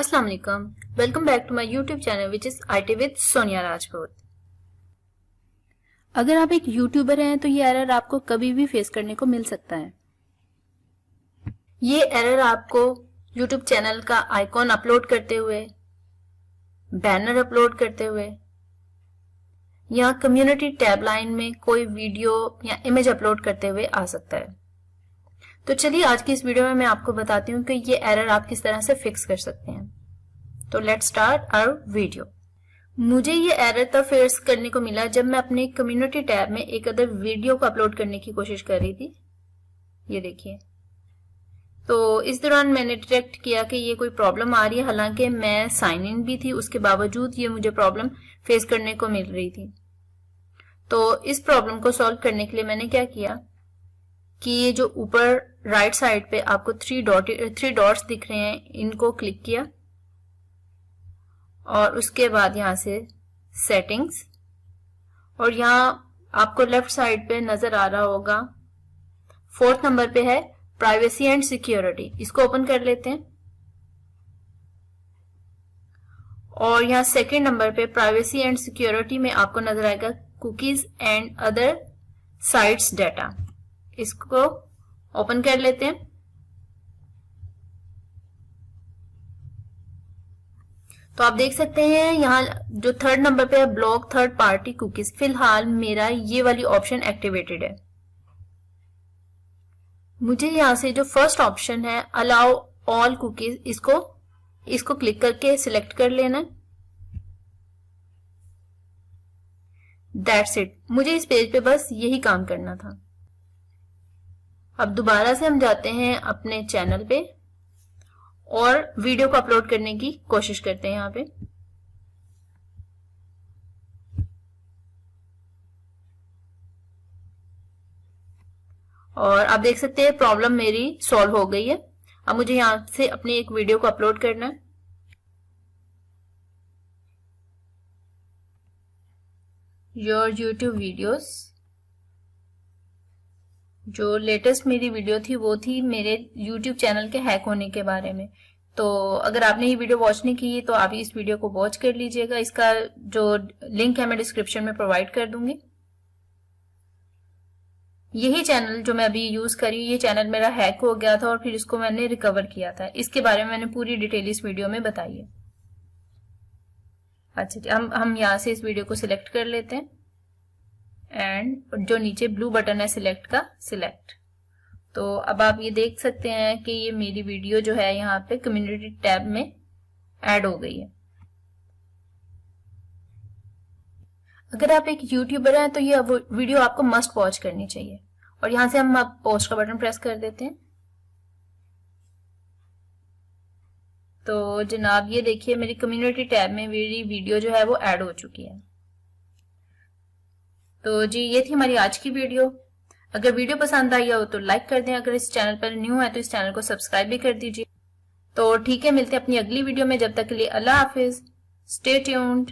अस्सलाम वालेकुम, welcome back to my YouTube channel which is IT with Sonia Rajput. अगर आप एक यूट्यूबर हैं तो ये एरर आपको कभी भी फेस करने को मिल सकता है। ये एरर आपको यूट्यूब चैनल का आइकॉन अपलोड करते हुए, बैनर अपलोड करते हुए या कम्युनिटी टैब लाइन में कोई वीडियो या इमेज अपलोड करते हुए आ सकता है। तो चलिए आज की इस वीडियो में मैं आपको बताती हूँ कि ये एरर आप किस तरह से फिक्स कर सकते हैं। तो लेट्स स्टार्ट आवर वीडियो। मुझे ये एरर तब फेस करने को मिला जब मैं अपने कम्युनिटी टैब में एक अदर वीडियो को अपलोड करने की कोशिश कर रही थी। ये देखिए, तो इस दौरान मैंने डिटेक्ट किया कि ये कोई प्रॉब्लम आ रही है। हालांकि मैं साइन इन भी थी, उसके बावजूद ये मुझे प्रॉब्लम फेस करने को मिल रही थी। तो इस प्रॉब्लम को सॉल्व करने के लिए मैंने क्या किया कि ये जो ऊपर राइट साइड पे आपको थ्री डॉट्स दिख रहे हैं, इनको क्लिक किया और उसके बाद यहां से सेटिंग्स, और यहां आपको लेफ्ट साइड पे नजर आ रहा होगा 4th नंबर पे है प्राइवेसी एंड सिक्योरिटी। इसको ओपन कर लेते हैं और यहाँ 2nd नंबर पे प्राइवेसी एंड सिक्योरिटी में आपको नजर आएगा cookies and other sites data. इसको ओपन कर लेते हैं। तो आप देख सकते हैं यहाँ जो 3rd नंबर पे है ब्लॉक थर्ड पार्टी कुकीज, फिलहाल मेरा ये वाली ऑप्शन एक्टिवेटेड है। मुझे यहाँ से जो फर्स्ट ऑप्शन है अलाउ ऑल कुकीज, इसको क्लिक करके सिलेक्ट कर लेना। दैट्स इट, मुझे इस पेज पे बस यही काम करना था। अब दोबारा से हम जाते हैं अपने चैनल पे और वीडियो को अपलोड करने की कोशिश करते हैं यहाँ पे। और आप देख सकते हैं प्रॉब्लम मेरी सॉल्व हो गई है। अब मुझे यहां से अपनी एक वीडियो को अपलोड करना है। योर यूट्यूब वीडियोस, जो लेटेस्ट मेरी वीडियो थी वो थी मेरे YouTube चैनल के हैक होने के बारे में। तो अगर आपने ये वीडियो वॉच नहीं की तो आप इस वीडियो को वॉच कर लीजिएगा। इसका जो लिंक है मैं डिस्क्रिप्शन में प्रोवाइड कर दूंगी। यही चैनल जो मैं अभी यूज कर रही हूँ, ये चैनल मेरा हैक हो गया था और फिर इसको मैंने रिकवर किया था। इसके बारे में मैंने पूरी डिटेल इस वीडियो में बताई है। अच्छा, हम यहाँ से इस वीडियो को सिलेक्ट कर लेते हैं एंड जो नीचे ब्लू बटन है सिलेक्ट का, सिलेक्ट। तो अब आप ये देख सकते हैं कि ये मेरी वीडियो जो है यहाँ पे कम्युनिटी टैब में ऐड हो गई है। अगर आप एक यूट्यूबर हैं तो ये वीडियो आपको मस्ट वॉच करनी चाहिए। और यहां से हम अब पोस्ट का बटन प्रेस कर देते हैं। तो जनाब ये देखिए मेरी कम्युनिटी टैब में मेरी वीडियो जो है वो ऐड हो चुकी है। तो जी ये थी हमारी आज की वीडियो। अगर वीडियो पसंद आई हो तो लाइक कर दें, अगर इस चैनल पर न्यू है तो इस चैनल को सब्सक्राइब भी कर दीजिए। तो ठीक है, मिलते हैं अपनी अगली वीडियो में। जब तक के लिए अल्लाह हाफिज, स्टे ट्यून्ड।